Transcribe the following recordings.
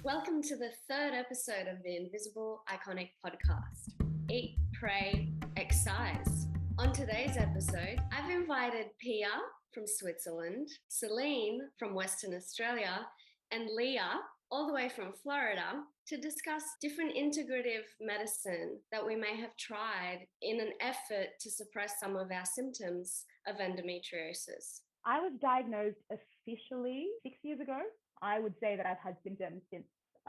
Welcome to the third episode of the Invisible Iconic podcast, Eat, Pray, Excise. On today's episode, I've invited Pia from Switzerland, Celine from Western Australia, and Leah, all the way from Florida, to discuss different integrative medicine that we may have tried in an effort to suppress some of our symptoms of endometriosis. I was diagnosed officially 6 years ago. I would say that I've had symptoms since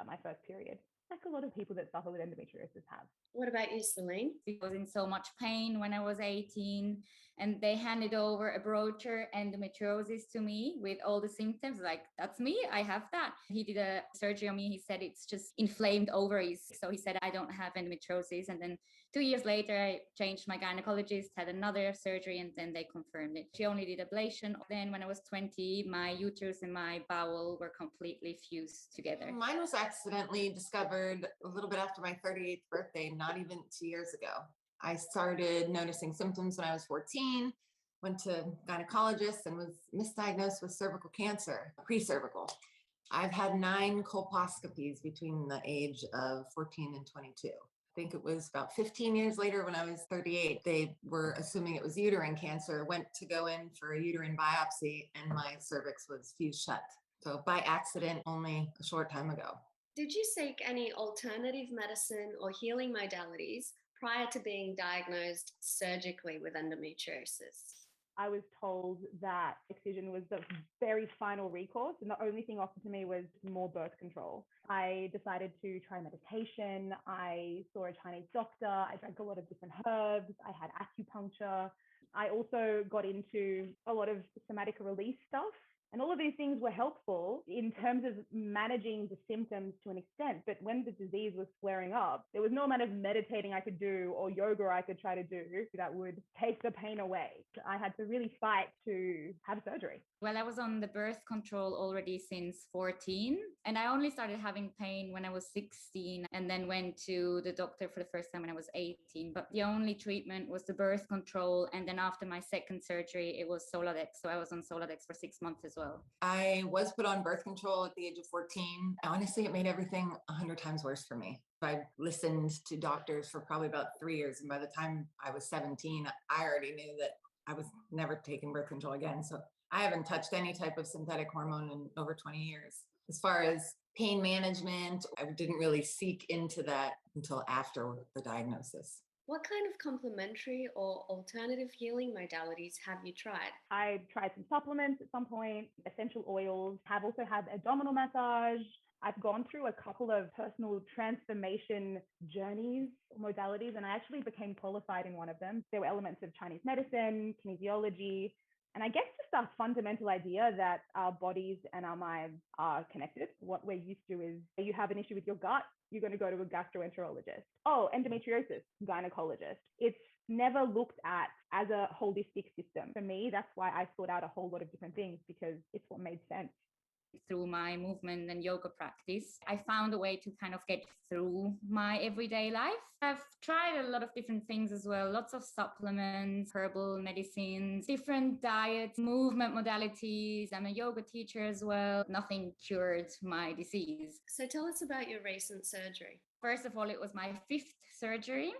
my first period, like a lot of people that suffer with endometriosis have. What about you, Celine? I was in so much pain when I was 18, and they handed over a brochure, endometriosis, to me with all the symptoms. Like, that's me, I have that. He did a surgery on me. He said it's just inflamed ovaries. So he said I don't have endometriosis. And then 2 years later, I changed my gynecologist, had another surgery, and then they confirmed it. She only did ablation. Then when I was 20, my uterus and my bowel were completely fused together. Mine was accidentally discovered a little bit after my 38th birthday, not even 2 years ago. I started noticing symptoms when I was 14, went to gynecologists and was misdiagnosed with cervical cancer, pre-cervical. I've had 9 colposcopies between the age of 14 and 22. I think it was about 15 years later when I was 38, they were assuming it was uterine cancer, went to go in for a uterine biopsy, and my cervix was fused shut. So by accident, only a short time ago. Did you seek any alternative medicine or healing modalities prior to being diagnosed surgically with endometriosis? I was told that excision was the very final recourse, and the only thing offered to me was more birth control. I decided to try meditation. I saw a Chinese doctor. I drank a lot of different herbs. I had acupuncture. I also got into a lot of somatic release stuff. And all of these things were helpful in terms of managing the symptoms to an extent. But when the disease was flaring up, there was no amount of meditating I could do or yoga I could try to do that would take the pain away. I had to really fight to have surgery. Well, I was on the birth control already since 14, and I only started having pain when I was 16, and then went to the doctor for the first time when I was 18. But the only treatment was the birth control, and then after my second surgery, it was Soladex. So I was on Soladex for 6 months as well. I was put on birth control at the age of 14. Honestly, it made everything 100 times worse for me. I listened to doctors for probably about 3 years, and by the time I was 17, I already knew that I was never taking birth control again. So I haven't touched any type of synthetic hormone in over 20 years. As far as pain management, I didn't really seek into that until after the diagnosis. What kind of complementary or alternative healing modalities have you tried? I tried some supplements at some point, essential oils. I've also had abdominal massage. I've gone through a couple of personal transformation journeys, modalities, and I actually became qualified in one of them. There were elements of Chinese medicine, kinesiology, and I guess just a fundamental idea that our bodies and our minds are connected. What we're used to is you have an issue with your gut, you're going to go to a gastroenterologist. Oh, endometriosis, gynecologist. It's never looked at as a holistic system. For me, that's why I sought out a whole lot of different things, because it's what made sense. Through my movement and yoga practice, I found a way to kind of get through my everyday life. I've tried a lot of different things as well, lots of supplements, herbal medicines, different diets, movement modalities. I'm a yoga teacher as well. Nothing cured my disease. So tell us about your recent surgery. First of all, it was my 5th surgery.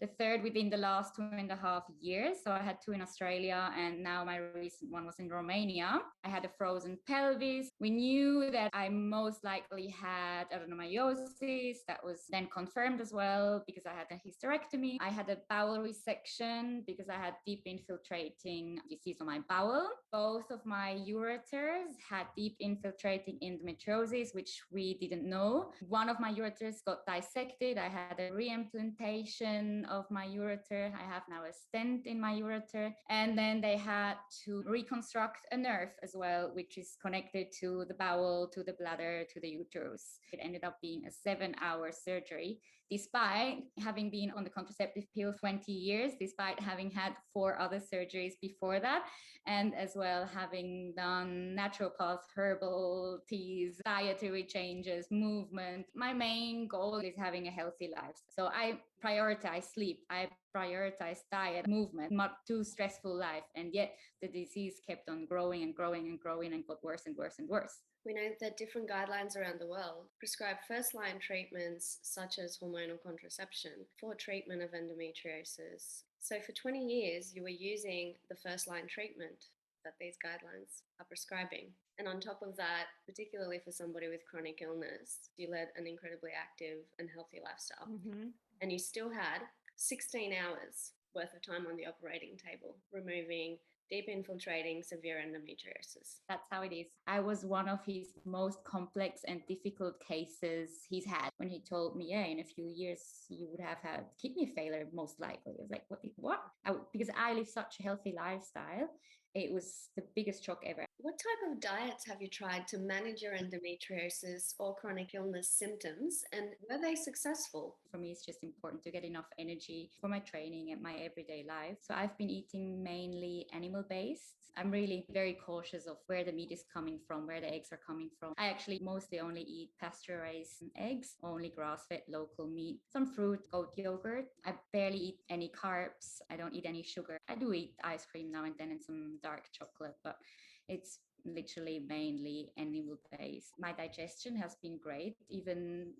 The 3rd within the last 2.5 years. So I had 2 in Australia, and now my recent one was in Romania. I had a frozen pelvis. We knew that I most likely had adenomyosis. That was then confirmed as well because I had a hysterectomy. I had a bowel resection because I had deep infiltrating disease on my bowel. Both of my ureters had deep infiltrating endometriosis, which we didn't know. One of my ureters got dissected. I had a reimplantation of my ureter. I have now a stent in my ureter. And then they had to reconstruct a nerve as well, which is connected to the bowel, to the bladder, to the uterus. It ended up being a 7-hour surgery, despite having been on the contraceptive pill 20 years, despite having had 4 other surgeries before that, and as well having done naturopath, herbal teas, dietary changes, movement. My main goal is having a healthy life. So I prioritize sleep. I prioritized diet, movement, not too stressful life. And yet the disease kept on growing and growing and growing and got worse and worse and worse. We know that different guidelines around the world prescribe first-line treatments such as hormonal contraception for treatment of endometriosis. So for 20 years, you were using the first-line treatment that these guidelines are prescribing. And on top of that, particularly for somebody with chronic illness, you led an incredibly active and healthy lifestyle. And you still had 16 hours worth of time on the operating table, removing deep infiltrating severe endometriosis. That's how it is. I was one of his most complex and difficult cases he's had. When he told me, yeah, in a few years you would have had kidney failure, most likely. I was like, what? Because I live such a healthy lifestyle. It was the biggest shock ever. What type of diets have you tried to manage your endometriosis or chronic illness symptoms, and were they successful? For me, it's just important to get enough energy for my training and my everyday life. So I've been eating mainly animal-based. I'm really very cautious of where the meat is coming from, where the eggs are coming from. I actually mostly only eat pasteurized eggs, only grass-fed local meat, some fruit, goat yogurt. I barely eat any carbs. I don't eat any sugar. I do eat ice cream now and then and some dark chocolate, but it's literally mainly animal based. My digestion has been great. Even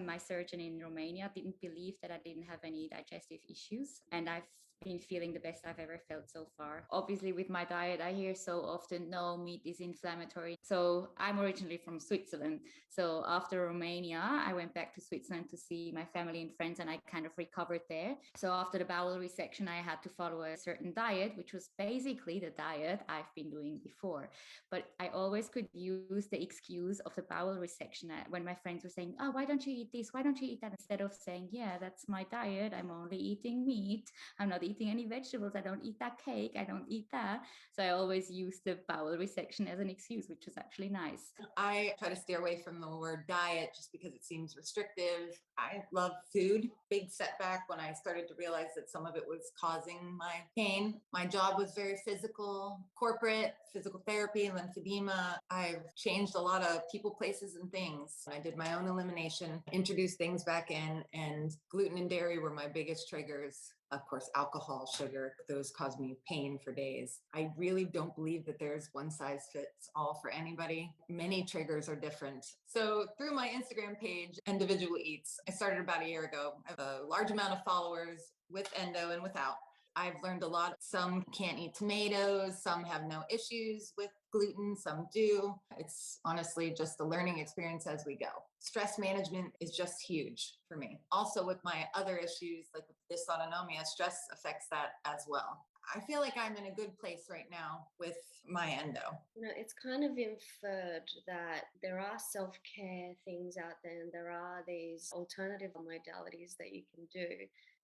my surgeon in Romania didn't believe that I didn't have any digestive issues, and I've been feeling the best I've ever felt so far. Obviously, with my diet, I hear so often, no, meat is inflammatory. So I'm originally from Switzerland. So after Romania, I went back to Switzerland to see my family and friends, and I kind of recovered there. So after the bowel resection, I had to follow a certain diet, which was basically the diet I've been doing before. But I always could use the excuse of the bowel resection when my friends were saying, oh, why don't you eat this? Why don't you eat that? Instead of saying, yeah, that's my diet. I'm only eating meat. I'm not eating any vegetables. I don't eat that cake. I don't eat that. So I always use the bowel resection as an excuse, which was actually nice. I try to steer away from the word diet just because it seems restrictive. I love food. Big setback when I started to realize that some of it was causing my pain. My job was very physical, corporate, physical therapy, lymphedema. I've changed a lot of people, places, and things. I did my own elimination, introduced things back in, and gluten and dairy were my biggest triggers. Of course, alcohol, sugar, those cause me pain for days. I really don't believe that there's one size fits all for anybody. Many triggers are different. So through my Instagram page, Individual Eats, I started about a year ago. I have a large amount of followers with endo and without. I've learned a lot. Some can't eat tomatoes, some have no issues with gluten, some do. It's honestly just a learning experience as we go. Stress management is just huge for me. Also with my other issues like dysautonomia, stress affects that as well. I feel like I'm in a good place right now with my endo. You know, it's kind of inferred that there are self-care things out there and there are these alternative modalities that you can do.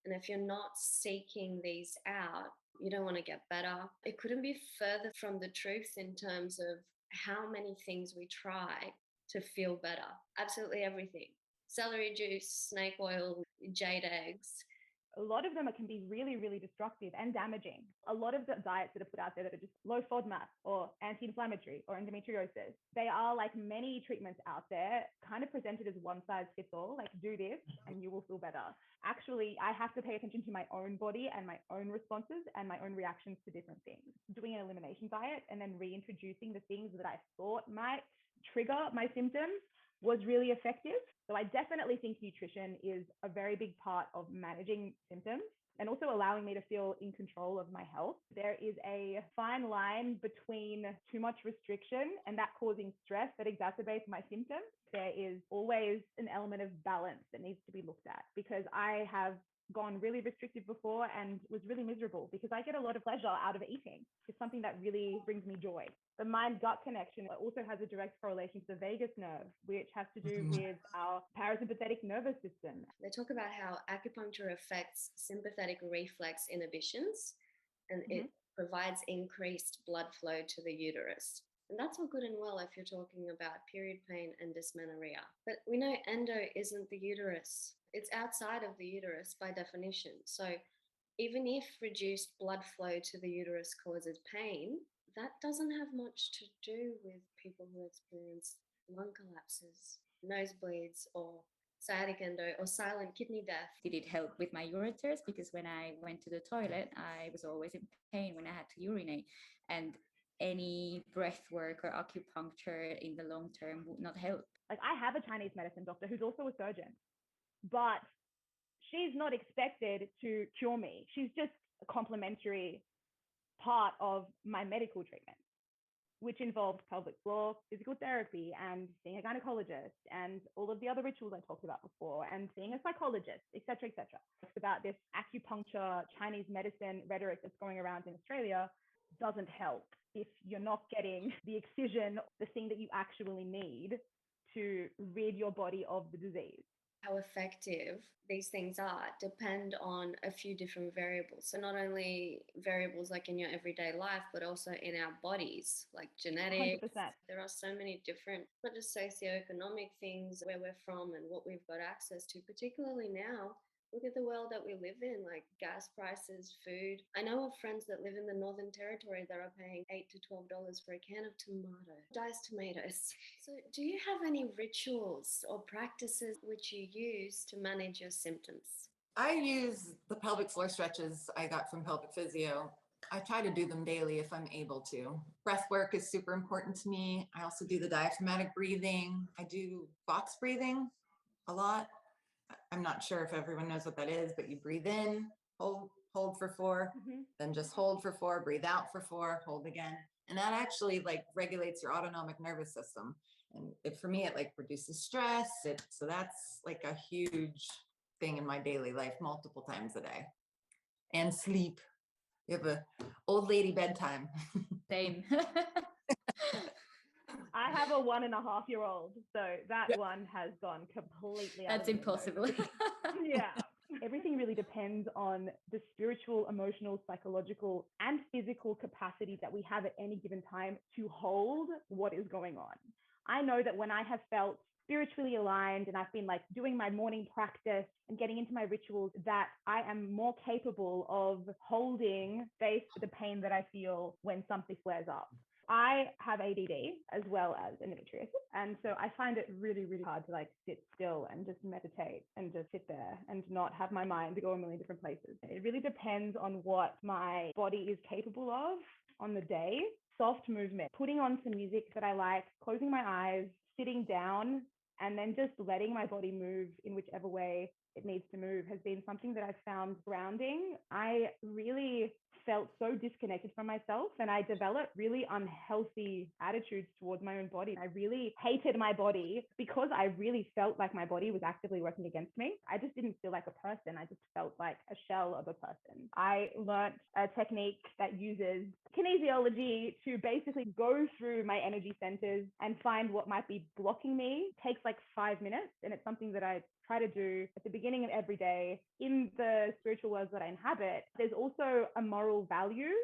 And if you're not seeking these out, you don't want to get better. It couldn't be further from the truth in terms of how many things we try to feel better. Absolutely everything. Celery juice, snake oil, jade eggs. A lot of them can be really, really destructive and damaging. A lot of the diets that are put out there that are just low FODMAP or anti-inflammatory or endometriosis, they are like many treatments out there, kind of presented as one size fits all, like do this and you will feel better. Actually, I have to pay attention to my own body and my own responses and my own reactions to different things. Doing an elimination diet and then reintroducing the things that I thought might trigger my symptoms was really effective. So I definitely think nutrition is a very big part of managing symptoms and also allowing me to feel in control of my health. There is a fine line between too much restriction and that causing stress that exacerbates my symptoms. There is always an element of balance that needs to be looked at, because I have gone really restrictive before and was really miserable because I get a lot of pleasure out of eating. It's something that really brings me joy. The mind-gut connection also has a direct correlation to the vagus nerve, which has to do with our parasympathetic nervous system. They talk about how acupuncture affects sympathetic reflex inhibitions and it provides increased blood flow to the uterus. And that's all good and well if you're talking about period pain and dysmenorrhea. But we know endo isn't the uterus. It's outside of the uterus by definition. So even if reduced blood flow to the uterus causes pain, that doesn't have much to do with people who experience lung collapses, nosebleeds, or sciatic endo, or silent kidney death. Did it help with my ureters? Because when I went to the toilet, I was always in pain when I had to urinate. And any breath work or acupuncture in the long term would not help. Like, I have a Chinese medicine doctor who's also a surgeon, but she's not expected to cure me. She's just a complementary part of my medical treatment, which involved pelvic floor, physical therapy, and seeing a gynecologist, and all of the other rituals I talked about before, and seeing a psychologist, etc., etc. It's about this acupuncture, Chinese medicine rhetoric that's going around in Australia doesn't help if you're not getting the excision, the thing that you actually need to rid your body of the disease. How effective these things are depend on a few different variables. So not only variables like in your everyday life, but also in our bodies, like genetics. 100%. There are so many different, not just socioeconomic things, where we're from and what we've got access to, particularly now. Look at the world that we live in, like gas prices, food. I know of friends that live in the Northern Territory that are paying $8 to $12 for a can of diced tomatoes. So do you have any rituals or practices which you use to manage your symptoms? I use the pelvic floor stretches I got from pelvic physio. I try to do them daily if I'm able to. Breath work is super important to me. I also do the diaphragmatic breathing. I do box breathing a lot. I'm not sure if everyone knows what that is, but you breathe in, hold for 4, then just hold for 4, breathe out for 4, hold again. And that actually like regulates your autonomic nervous system. And for me, it like reduces stress. So that's like a huge thing in my daily life, multiple times a day. And sleep. You have a old lady bedtime. Same. I have a 1.5-year-old, so that one has gone completely out. That's impossible. Yeah. Everything really depends on the spiritual, emotional, psychological, and physical capacity that we have at any given time to hold what is going on. I know that when I have felt spiritually aligned and I've been like doing my morning practice and getting into my rituals, that I am more capable of holding space for the pain that I feel when something flares up. I have ADD as well as endometriosis. And so I find it really, really hard to like sit still and just meditate and just sit there and not have my mind go a million different places. It really depends on what my body is capable of on the day. Soft movement, putting on some music that I like, closing my eyes, sitting down, and then just letting my body move in whichever way it needs to move has been something that I've found grounding. I really felt so disconnected from myself, and I developed really unhealthy attitudes towards my own body. I really hated my body because I really felt like my body was actively working against me. I just didn't feel like a person. I just felt like a shell of a person. I learnt a technique that uses kinesiology to basically go through my energy centers and find what might be blocking me. It takes like 5 minutes, and it's something that I try to do at the beginning of every day in the spiritual worlds that I inhabit. There's also a moral value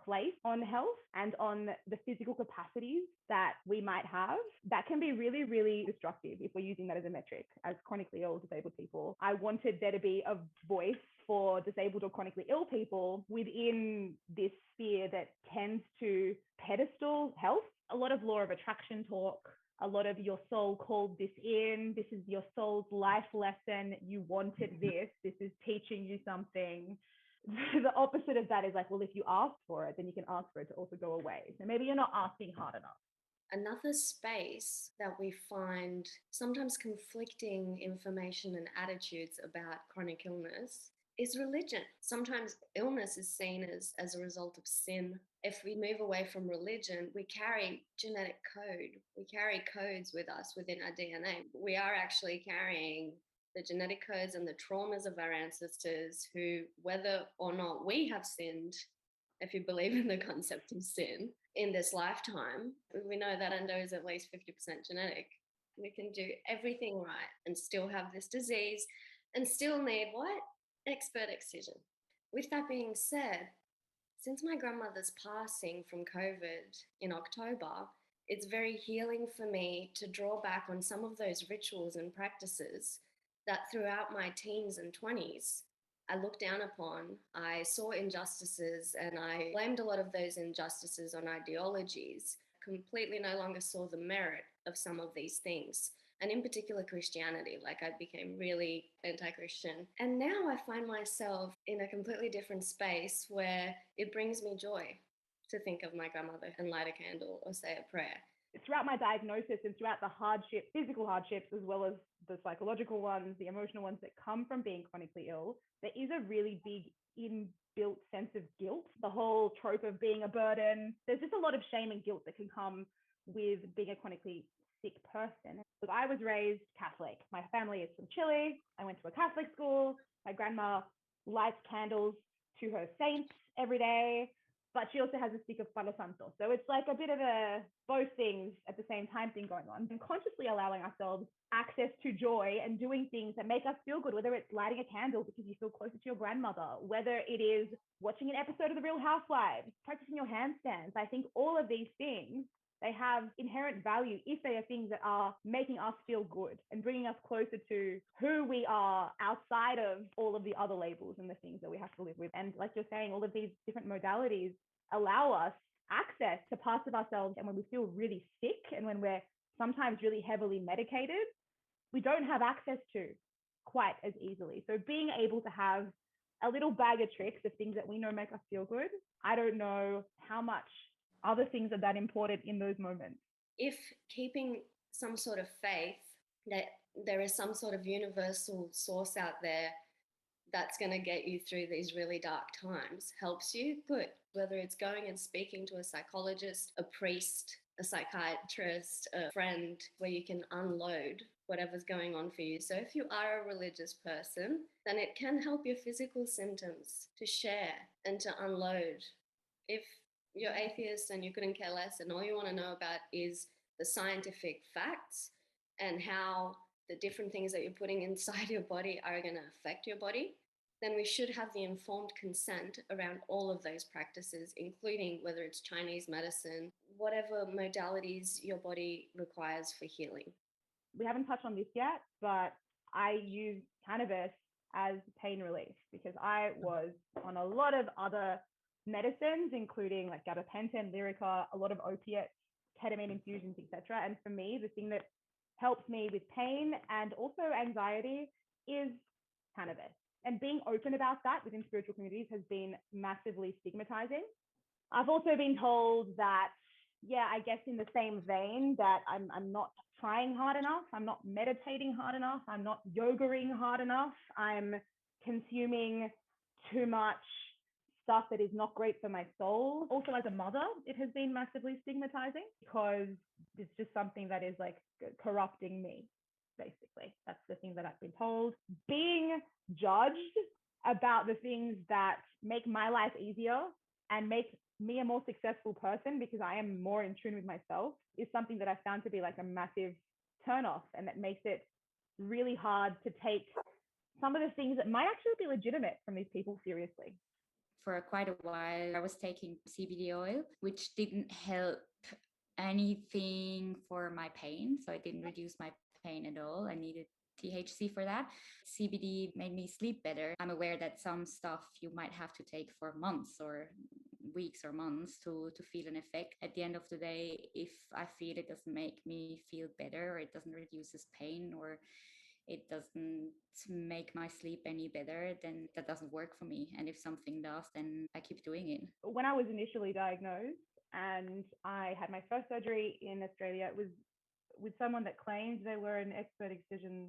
placed on health and on the physical capacities that we might have that can be really, really destructive if we're using that as a metric as chronically ill disabled people. I wanted there to be a voice for disabled or chronically ill people within this sphere that tends to pedestal health. A lot of law of attraction talk, a lot of your soul called this in, this is your soul's life lesson, you wanted this is teaching you something. The opposite of that is like, well, if you ask for it, then you can ask for it to also go away. So maybe you're not asking hard enough. Another space that we find sometimes conflicting information and attitudes about chronic illness is religion. Sometimes illness is seen as a result of sin. If we move away from religion, we carry genetic code. We carry codes with us within our DNA. We are actually carrying the genetic codes and the traumas of our ancestors who, whether or not we have sinned, if you believe in the concept of sin, in this lifetime, we know that endo is at least 50% genetic. We can do everything right and still have this disease and still need what? Expert excision. With that being said, since my grandmother's passing from COVID in October, it's very healing for me to draw back on some of those rituals and practices that throughout my teens and 20s, I looked down upon. I saw injustices and I blamed a lot of those injustices on ideologies, completely no longer saw the merit of some of these things. and in particular Christianity. Like I became really anti-Christian. And now I find myself in a completely different space where it brings me joy to think of my grandmother and light a candle or say a prayer. Throughout my diagnosis and throughout the hardships, physical hardships, as well as the psychological ones, the emotional ones that come from being chronically ill, there is a really big inbuilt sense of guilt. The whole trope of being a burden, there's just a lot of shame and guilt that can come with being a chronically sick person. Look, I was raised Catholic. My family is from Chile. I went to a Catholic school. My grandma lights candles to her saints every day, but she also has a stick of Palo Santo. So it's like a bit of a both things at the same time thing going on. And consciously allowing ourselves access to joy and doing things that make us feel good, whether it's lighting a candle because you feel closer to your grandmother, whether it is watching an episode of The Real Housewives, practicing your handstands. I think all of these things, they have inherent value if they are things that are making us feel good and bringing us closer to who we are outside of all of the other labels and the things that we have to live with. And like you're saying, all of these different modalities allow us access to parts of ourselves. And when we feel really sick and when we're sometimes really heavily medicated, we don't have access to quite as easily. So being able to have a little bag of tricks of things that we know make us feel good, I don't know how much other things are that important in those moments. If keeping some sort of faith that there is some sort of universal source out there that's going to get you through these really dark times helps you, good. Whether it's going and speaking to a psychologist, a priest, a psychiatrist, a friend, where you can unload whatever's going on for you. So if you are a religious person, then it can help your physical symptoms to share and to unload. If you're atheist and you couldn't care less and all you want to know about is the scientific facts and how the different things that you're putting inside your body are going to affect your body, then we should have the informed consent around all of those practices, including whether it's Chinese medicine, whatever modalities your body requires for healing. We haven't touched on this yet, but I use cannabis as pain relief because I was on a lot of other medicines, including like gabapentin, Lyrica, a lot of opiates, ketamine infusions, etc. And for me, the thing that helps me with pain and also anxiety is cannabis. And being open about that within spiritual communities has been massively stigmatizing. I've also been told that, yeah, I guess in the same vein that I'm not trying hard enough, I'm not meditating hard enough, I'm not yogaing hard enough, I'm consuming too much stuff that is not great for my soul. Also, as a mother, it has been massively stigmatizing because it's just something that is like corrupting me, basically. That's the thing that I've been told. Being judged about the things that make my life easier and make me a more successful person because I am more in tune with myself is something that I found to be like a massive turnoff, and that makes it really hard to take some of the things that might actually be legitimate from these people seriously. For quite a while, I was taking CBD oil, which didn't help anything for my pain. So it didn't reduce my pain at all. I needed THC for that. CBD made me sleep better. I'm aware that some stuff you might have to take for months or weeks or months to feel an effect. At the end of the day, if I feel it doesn't make me feel better, or it doesn't reduce this pain, or it doesn't make my sleep any better, then that doesn't work for me. And if something does, then I keep doing it. When I was initially diagnosed and I had my first surgery in Australia, it was with someone that claimed they were an expert excision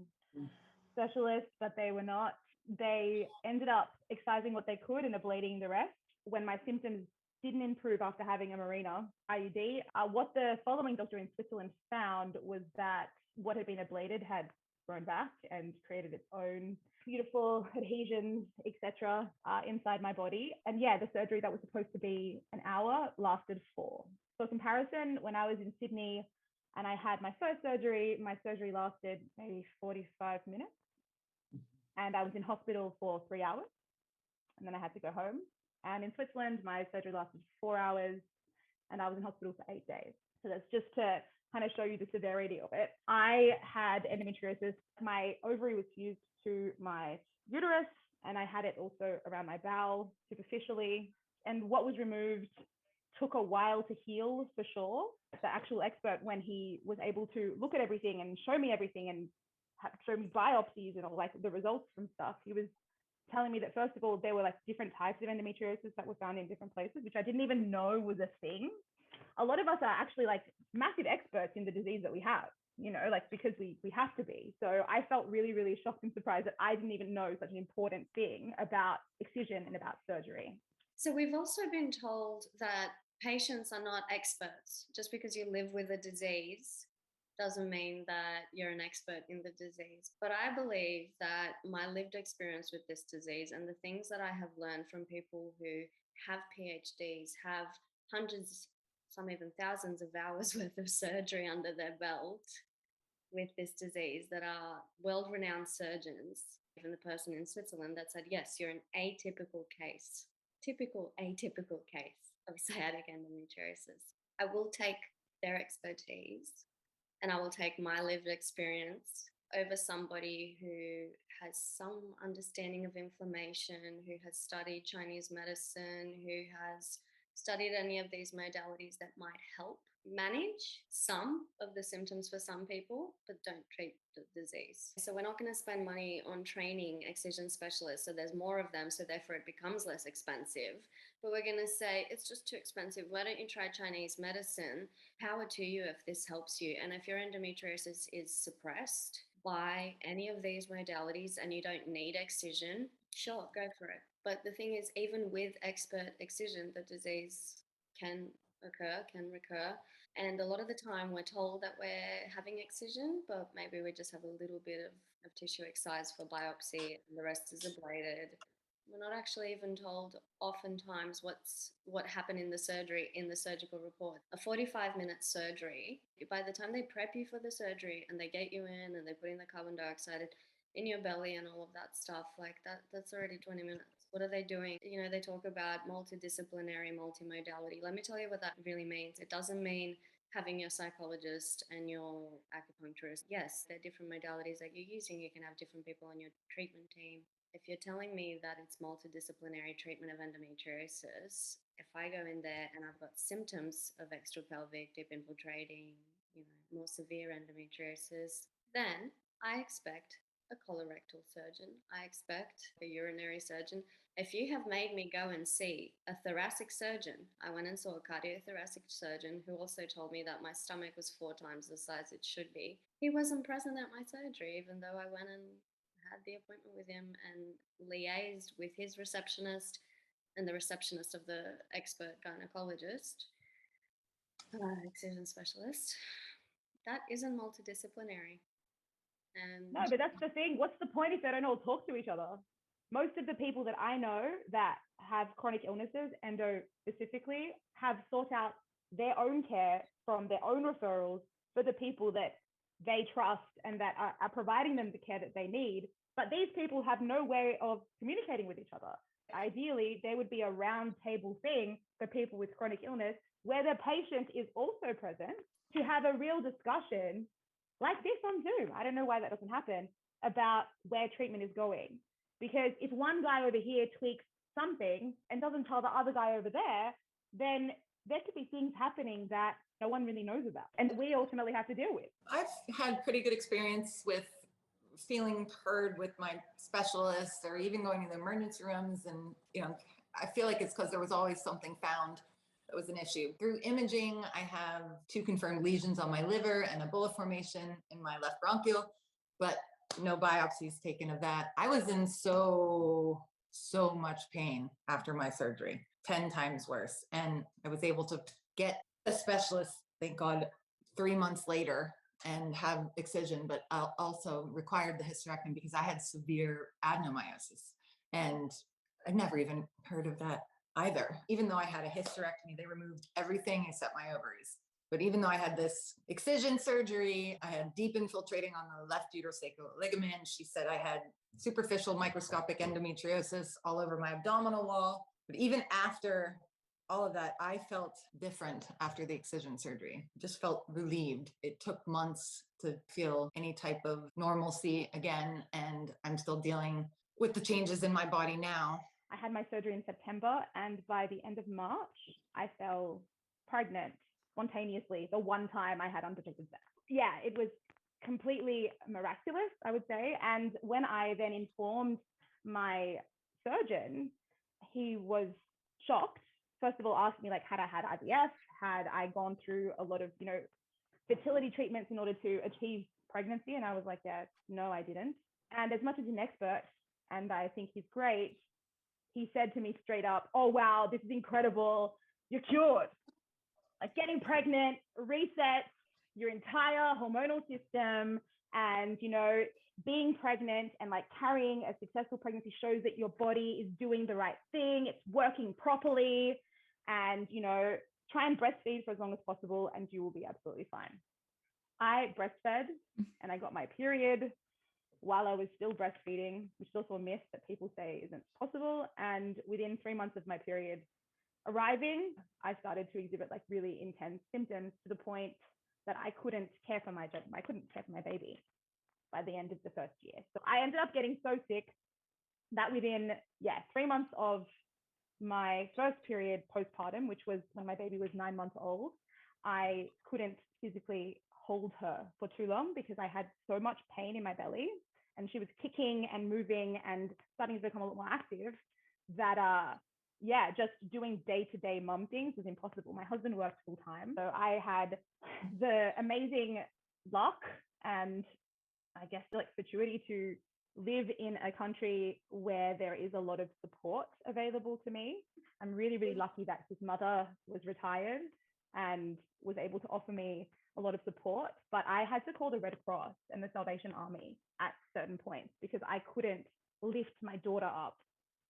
specialist, but they were not. They ended up excising what they could and ablating the rest. When my symptoms didn't improve after having a Mirena IUD, what the following doctor in Switzerland found was that what had been ablated had grown back and created its own beautiful adhesions, etc., inside my body. And yeah, the surgery that was supposed to be an hour lasted 4. For comparison, when I was in Sydney and I had my first surgery, my surgery lasted maybe 45 minutes. And I was in hospital for 3 hours. And then I had to go home. And in Switzerland, my surgery lasted 4 hours and I was in hospital for 8 days. So that's just to kind of show you the severity of it. I had endometriosis. My ovary was fused to my uterus, and I had it also around my bowel superficially. And what was removed took a while to heal for sure. The actual expert, when he was able to look at everything and show me everything and show me biopsies and all like the results from stuff, he was telling me that first of all, there were like different types of endometriosis that were found in different places, which I didn't even know was a thing. A lot of us are actually like massive experts in the disease that we have, you know, like because we have to be. So I felt really, really shocked and surprised that I didn't even know such an important thing about excision and about surgery. So we've also been told that patients are not experts. Just because you live with a disease doesn't mean that you're an expert in the disease. But I believe that my lived experience with this disease and the things that I have learned from people who have PhDs, have hundreds, some even thousands of hours worth of surgery under their belt with this disease, that are world-renowned surgeons, even the person in Switzerland that said, yes, you're an atypical case, typical atypical case of sciatic endometriosis. I will take their expertise and I will take my lived experience over somebody who has some understanding of inflammation, who has studied Chinese medicine, who has studied any of these modalities that might help manage some of the symptoms for some people, but don't treat the disease. So we're not going to spend money on training excision specialists, so there's more of them, so therefore it becomes less expensive. But we're going to say, it's just too expensive. Why don't you try Chinese medicine? Power to you if this helps you. And if your endometriosis is suppressed by any of these modalities and you don't need excision, sure, go for it. But the thing is, even with expert excision, the disease can recur. And a lot of the time we're told that we're having excision, but maybe we just have a little bit of tissue excised for biopsy and the rest is ablated. We're not actually even told oftentimes what happened in the surgery in the surgical report. A 45-minute surgery, by the time they prep you for the surgery and they get you in and they put in the carbon dioxide in your belly and all of that stuff, like that's already 20 minutes. What are they doing? You know, they talk about multidisciplinary, multimodality. Let me tell you what that really means. It doesn't mean having your psychologist and your acupuncturist. Yes, there are different modalities that you're using. You can have different people on your treatment team. If you're telling me that it's multidisciplinary treatment of endometriosis, if I go in there and I've got symptoms of extrapelvic, deep infiltrating, more severe endometriosis, then I expect a colorectal surgeon. I expect a urinary surgeon. If you have made me go and see a thoracic surgeon, I went and saw a cardiothoracic surgeon who also told me that my stomach was 4 times the size it should be. He wasn't present at my surgery, even though I went and had the appointment with him and liaised with his receptionist and the receptionist of the expert gynecologist, excision specialist. That isn't multidisciplinary. And no, but that's the thing. What's the point if they don't all talk to each other? Most of the people that I know that have chronic illnesses, endo specifically, have sought out their own care from their own referrals for the people that they trust and that are providing them the care that they need. But these people have no way of communicating with each other. Ideally, there would be a round table thing for people with chronic illness where the patient is also present to have a real discussion like this on Zoom. I don't know why that doesn't happen, about where treatment is going. Because if one guy over here tweaks something and doesn't tell the other guy over there, then there could be things happening that no one really knows about and we ultimately have to deal with. I've had pretty good experience with feeling heard with my specialists or even going to the emergency rooms. And, I feel like it's because there was always something found that was an issue. Through imaging, I have 2 confirmed lesions on my liver and a bulla formation in my left bronchial, but no biopsies taken of that. I was in so much pain after my surgery, 10 times worse. And I was able to get a specialist, thank God, 3 months later and have excision, but I also required the hysterectomy because I had severe adenomyosis. And I'd never even heard of that either. Even though I had a hysterectomy, they removed everything except my ovaries. But even though I had this excision surgery, I had deep infiltrating on the left uterosacral ligament. She said I had superficial microscopic endometriosis all over my abdominal wall. But even after all of that, I felt different after the excision surgery. Just felt relieved. It took months to feel any type of normalcy again, and I'm still dealing with the changes in my body now. I had my surgery in September, and by the end of March, I fell pregnant spontaneously the one time I had unprotected sex. Yeah, it was completely miraculous, I would say. And when I then informed my surgeon, he was shocked. First of all, asked me, like, had I had IVF? Had I gone through a lot of, fertility treatments in order to achieve pregnancy? And I was like, yeah, no, I didn't. And as much as he's an expert, and I think he's great, he said to me straight up, oh, wow, this is incredible. You're cured. Like, getting pregnant resets your entire hormonal system. And, being pregnant and like carrying a successful pregnancy shows that your body is doing the right thing. It's working properly. And, try and breastfeed for as long as possible and you will be absolutely fine. I breastfed and I got my period while I was still breastfeeding, which is also a myth that people say isn't possible. And within 3 months of my period arriving, I started to exhibit like really intense symptoms to the point that I couldn't care for my baby by the end of the first year. So I ended up getting so sick that within 3 months of my first period postpartum, which was when my baby was 9 months old, I couldn't physically hold her for too long because I had so much pain in my belly and she was kicking and moving and starting to become a lot more active that just doing day-to-day mum things was impossible. My husband worked full time, so I had the amazing luck and I guess like fortuity to live in a country where there is a lot of support available to me. I'm really, really lucky that his mother was retired and was able to offer me a lot of support, but I had to call the Red Cross and the Salvation Army at certain points because I couldn't lift my daughter up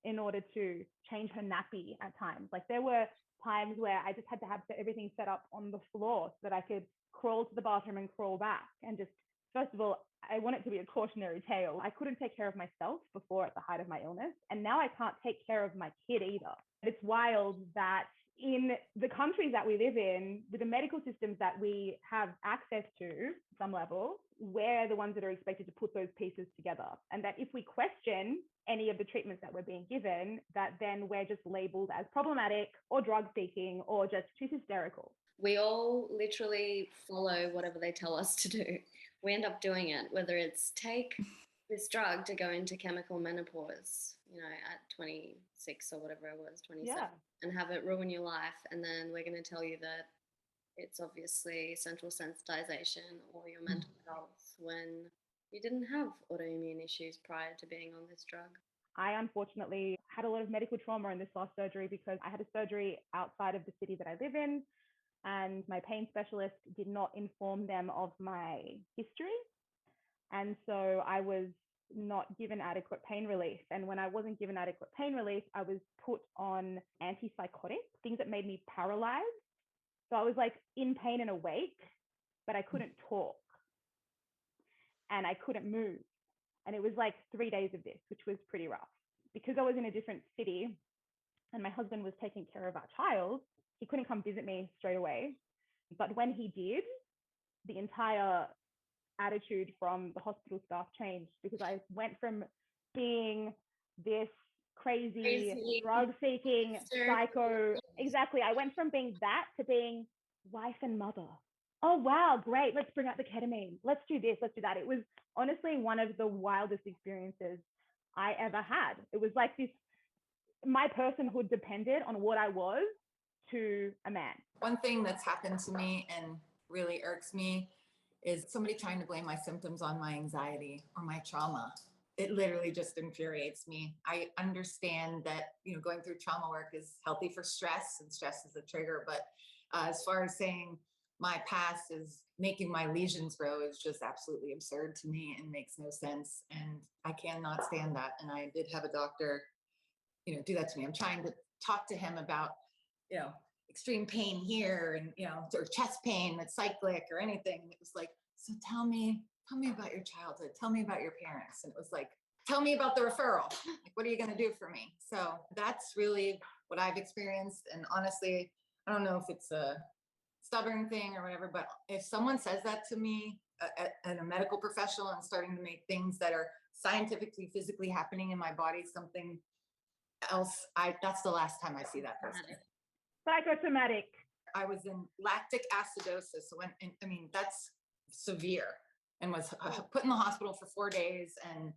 in order to change her nappy at times. Like, there were times where I just had to have everything set up on the floor so that I could crawl to the bathroom and crawl back. And just, first of all, I want it to be a cautionary tale. I couldn't take care of myself before at the height of my illness, and now I can't take care of my kid either. It's wild that in the countries that we live in, with the medical systems that we have access to, some level, we're the ones that are expected to put those pieces together. And that if we question any of the treatments that we're being given, that then we're just labeled as problematic or drug seeking or just too hysterical. We all literally follow whatever they tell us to do. We end up doing it, whether it's take this drug to go into chemical menopause, at 26 or whatever it was, 27, and have it ruin your life. And then we're going to tell you that it's obviously central sensitization or your mental health when you didn't have autoimmune issues prior to being on this drug. I unfortunately had a lot of medical trauma in this last surgery because I had a surgery outside of the city that I live in, and my pain specialist did not inform them of my history. And so I was not given adequate pain relief. And when I wasn't given adequate pain relief, I was put on antipsychotics, things that made me paralyzed. So I was like in pain and awake, but I couldn't talk and I couldn't move. And it was like 3 days of this, which was pretty rough. Because I was in a different city and my husband was taking care of our child, he couldn't come visit me straight away. But when he did, the entire attitude from the hospital staff changed, because I went from being this crazy drug-seeking psycho. Exactly. I went from being that to being wife and mother. Oh, wow, great. Let's bring out the ketamine. Let's do this. Let's do that. It was honestly one of the wildest experiences I ever had. It was like this, my personhood depended on what I was to a man. One thing that's happened to me and really irks me is somebody trying to blame my symptoms on my anxiety or my trauma. It literally just infuriates me. I understand that, going through trauma work is healthy for stress, and stress is a trigger. But as far as saying my past is making my lesions grow is just absolutely absurd to me and makes no sense. And I cannot stand that. And I did have a doctor, do that to me. I'm trying to talk to him about, extreme pain here and, or chest pain that's cyclic or anything. And it was like, so tell me about your childhood. Tell me about your parents. And it was like, tell me about the referral. Like, what are you going to do for me? So that's really what I've experienced. And honestly, I don't know if it's a stubborn thing or whatever, but if someone says that to me, and a medical professional, and starting to make things that are scientifically, physically happening in my body, something else, that's the last time I see that person. Psychosomatic. I was in lactic acidosis. I mean, that's severe, and was put in the hospital for 4 days. And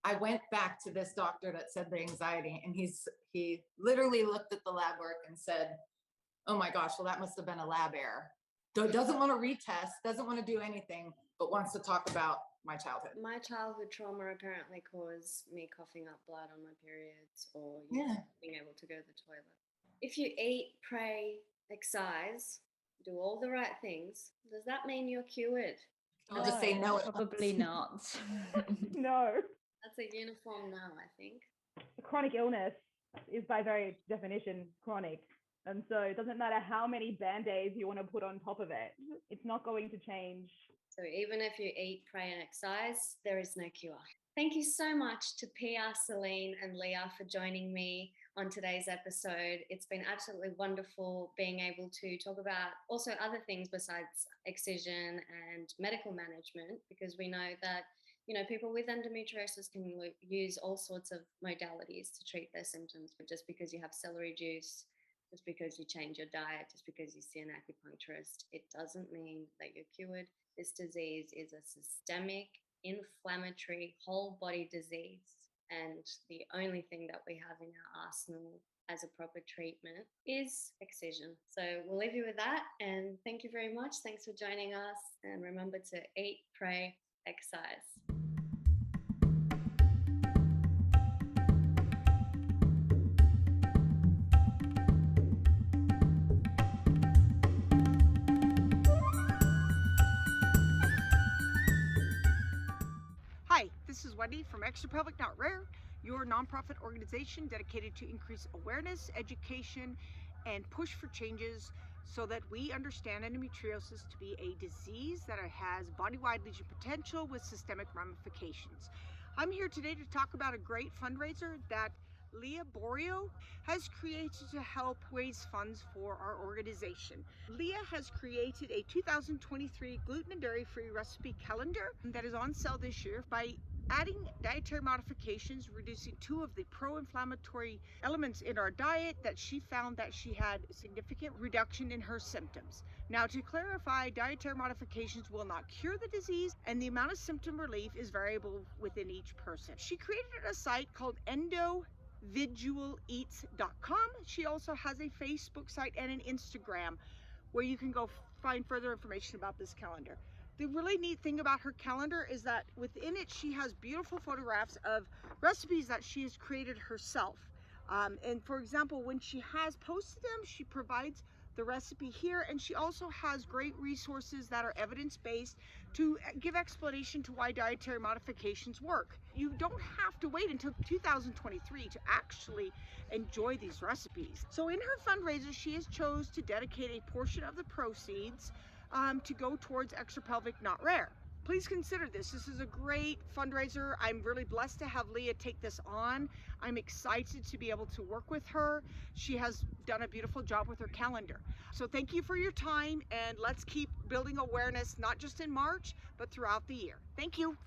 I went back to this doctor that said the anxiety, and he literally looked at the lab work and said, oh my gosh, well, that must have been a lab error. Doesn't want to retest, doesn't want to do anything, but wants to talk about my childhood. My childhood trauma apparently caused me coughing up blood on my periods or being able to go to the toilet. If you eat, pray, exercise, do all the right things, does that mean you're cured? I'll just say no. Probably not. No. That's a uniform no, I think. Chronic illness is by very definition chronic. And so it doesn't matter how many band-aids you want to put on top of it. It's not going to change. So even if you eat, pray, and exercise, there is no cure. Thank you so much to Pia, Celine, and Leah for joining me on today's episode. It's been absolutely wonderful being able to talk about also other things besides excision and medical management, because we know that, people with endometriosis can use all sorts of modalities to treat their symptoms. But just because you have celery juice, just because you change your diet, just because you see an acupuncturist, it doesn't mean that you're cured. This disease is a systemic, inflammatory, whole body disease. And the only thing that we have in our arsenal as a proper treatment is excision. So we'll leave you with that. And thank you very much. Thanks for joining us. And remember to eat, pray, exercise. Hi, this is Wendy from Extra Pelvic Not Rare, your nonprofit organization dedicated to increase awareness, education, and push for changes so that we understand endometriosis to be a disease that has body-wide lesion potential with systemic ramifications. I'm here today to talk about a great fundraiser that Leah Borio has created to help raise funds for our organization. Leah has created a 2023 gluten and dairy-free recipe calendar that is on sale this year by adding dietary modifications, reducing 2 of the pro-inflammatory elements in our diet that she found that she had significant reduction in her symptoms. Now, to clarify, dietary modifications will not cure the disease, and the amount of symptom relief is variable within each person. She created a site called endometriosis.com. She also has a Facebook site and an Instagram where you can go find further information about this calendar. The really neat thing about her calendar is that within it, she has beautiful photographs of recipes that she has created herself. And for example, when she has posted them, she provides the recipe here, and she also has great resources that are evidence-based to give explanation to why dietary modifications work. You don't have to wait until 2023 to actually enjoy these recipes. So in her fundraiser, she has chose to dedicate a portion of the proceeds to go towards Extra Pelvic Not Rare. Please consider this. This is a great fundraiser. I'm really blessed to have Leah take this on. I'm excited to be able to work with her. She has done a beautiful job with her calendar. So thank you for your time, and let's keep building awareness, not just in March, but throughout the year. Thank you.